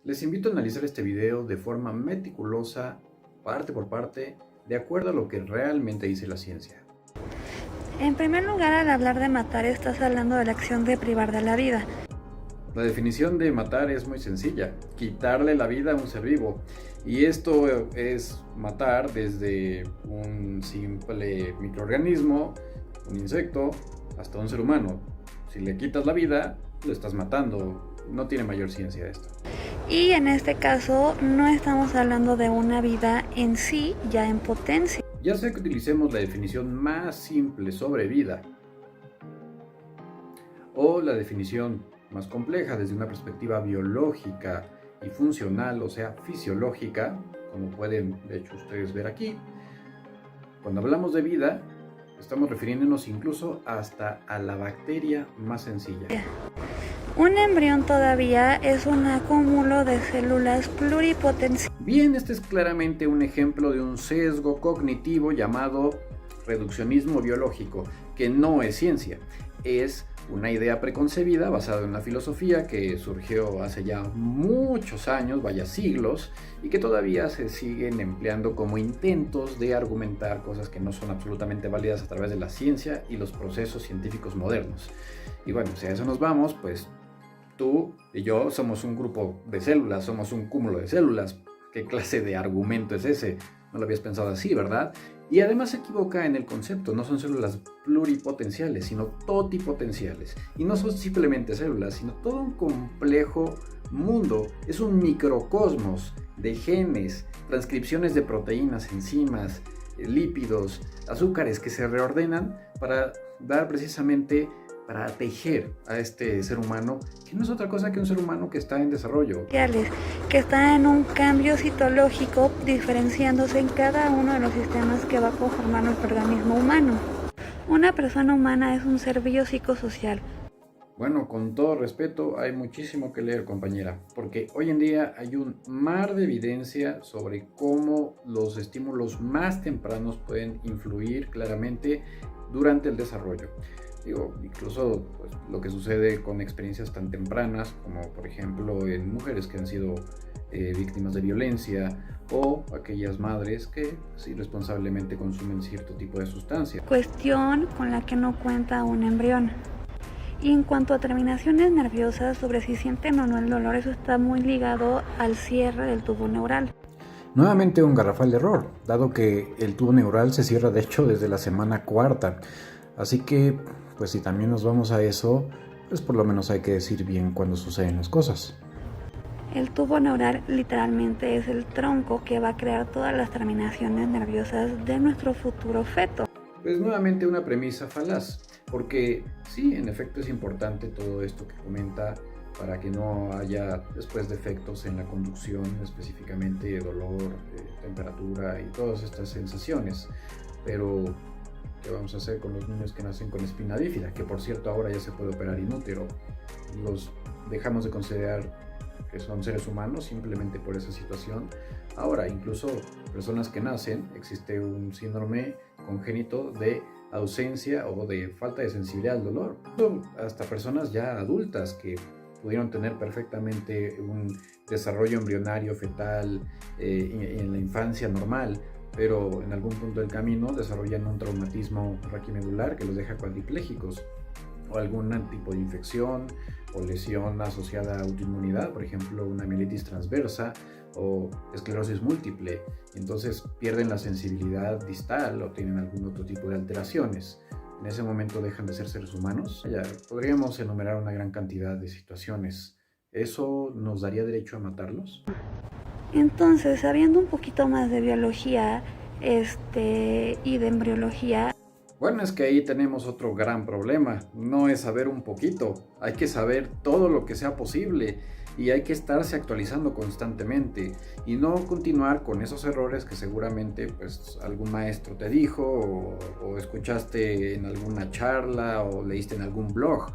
Les invito a analizar este video de forma meticulosa, parte por parte, de acuerdo a lo que realmente dice la ciencia. En primer lugar, al hablar de matar, estás hablando de la acción de privar de la vida. La definición de matar es muy sencilla: quitarle la vida a un ser vivo. Y esto es matar desde un simple microorganismo, un insecto, hasta un ser humano. Si le quitas la vida, lo estás matando. No tiene mayor ciencia esto. Y en este caso, no estamos hablando de una vida en sí, ya en potencia. Ya sea que utilicemos la definición más simple sobre vida o la definición más compleja desde una perspectiva biológica y funcional, o sea, fisiológica, como pueden de hecho ustedes ver aquí. Cuando hablamos de vida, estamos refiriéndonos incluso hasta a la bacteria más sencilla. Un embrión todavía es un acúmulo de células pluripotenciales. Bien, este es claramente un ejemplo de un sesgo cognitivo llamado reduccionismo biológico, que no es ciencia, es una idea preconcebida basada en una filosofía que surgió hace ya muchos años, vaya siglos, y que todavía se siguen empleando como intentos de argumentar cosas que no son absolutamente válidas a través de la ciencia y los procesos científicos modernos. Y bueno, si a eso nos vamos, pues tú y yo somos un grupo de células, somos un cúmulo de células. ¿Qué clase de argumento es ese? No lo habías pensado así, ¿verdad? Y además se equivoca en el concepto. No son células pluripotenciales, sino totipotenciales. Y no son simplemente células, sino todo un complejo mundo. Es un microcosmos de genes, transcripciones de proteínas, enzimas, lípidos, azúcares que se reordenan para dar precisamente, para tejer a este ser humano, que no es otra cosa que un ser humano que está en desarrollo. Que están en un cambio citológico, diferenciándose en cada uno de los sistemas que va a conformar nuestro organismo humano. Una persona humana es un ser biopsicosocial. Bueno, con todo respeto, hay muchísimo que leer, compañera, porque hoy en día hay un mar de evidencia sobre cómo los estímulos más tempranos pueden influir claramente durante el desarrollo. Incluso pues, lo que sucede con experiencias tan tempranas como por ejemplo en mujeres que han sido víctimas de violencia, o aquellas madres que irresponsablemente consumen cierto tipo de sustancia. Cuestión con la que no cuenta un embrión. Y en cuanto a terminaciones nerviosas, sobre si sienten o no el dolor, eso está muy ligado al cierre del tubo neural. Nuevamente un garrafal error, dado que el tubo neural se cierra de hecho desde la semana cuarta. Así que, pues si también nos vamos a eso, pues por lo menos hay que decir bien cuando suceden las cosas. El tubo neural literalmente es el tronco que va a crear todas las terminaciones nerviosas de nuestro futuro feto. Pues nuevamente una premisa falaz, porque sí, en efecto es importante todo esto que comenta para que no haya después defectos en la conducción, específicamente dolor, temperatura y todas estas sensaciones. Pero ¿qué vamos a hacer con los niños que nacen con espina bífida? Que por cierto ahora ya se puede operar in útero. Los dejamos de considerar que son seres humanos simplemente por esa situación. Ahora, incluso personas que nacen, existe un síndrome congénito de ausencia o de falta de sensibilidad al dolor. Hasta personas ya adultas que pudieron tener perfectamente un desarrollo embrionario fetal en la infancia normal, pero en algún punto del camino desarrollan un traumatismo raquimedular que los deja cuadriplégicos, o algún tipo de infección o lesión asociada a autoinmunidad, por ejemplo una mielitis transversa o esclerosis múltiple. Entonces pierden la sensibilidad distal o tienen algún otro tipo de alteraciones. En ese momento dejan de ser seres humanos. Ya podríamos enumerar una gran cantidad de situaciones. ¿Eso nos daría derecho a matarlos? Entonces, sabiendo un poquito más de biología y de embriología. Bueno, es que ahí tenemos otro gran problema. No es saber un poquito, hay que saber todo lo que sea posible y hay que estarse actualizando constantemente y no continuar con esos errores que seguramente pues algún maestro te dijo o escuchaste en alguna charla o leíste en algún blog.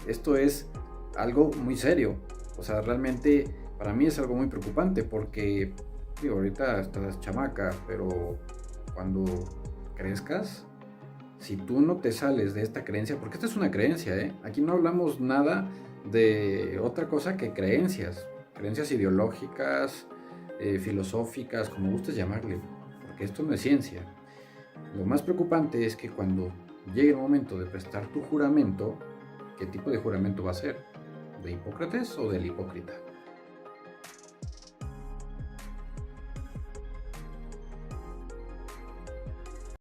Esto es algo muy serio. O sea, realmente para mí es algo muy preocupante porque, digo, ahorita estás chamaca, pero cuando crezcas, si tú no te sales de esta creencia, porque esta es una creencia, aquí no hablamos nada de otra cosa que creencias. creencias ideológicas, filosóficas, como gustes llamarle, porque esto no es ciencia. Lo más preocupante es que cuando llegue el momento de prestar tu juramento, ¿qué tipo de juramento va a ser? ¿De Hipócrates o del hipócrita?